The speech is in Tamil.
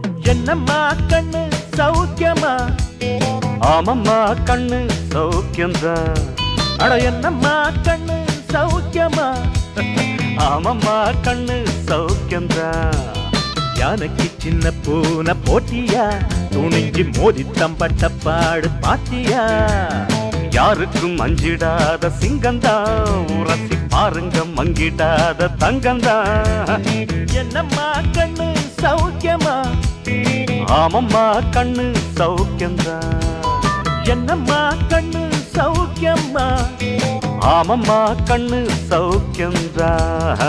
என்னம்மா கண்ணு சௌக்கியமா? ஆமம்மா கண்ணு சௌக்கியம்தான். அட என்னம்மா கண்ணு சௌக்கியமா? ஆமம்மா கண்ணு சௌக்கியம்தான். யானைக்கு சின்ன பூனை போட்டியா? துணிஞ்சு மோதி தம்பட்ட பாடு பாத்தியா? யாருக்கும் அஞ்சிடாத சிங்கந்தான், உரசி பாருங்க மங்கிடாத தங்கந்தான். என்னம்மா கண்ணு சௌக்கியமா? ஆமம்மா கண்ணு சௌக்கியம்தான். என்னம்மா கண்ணு சௌக்கியமா? ஆமம்மா கண்ணு சௌக்கியம்தான்.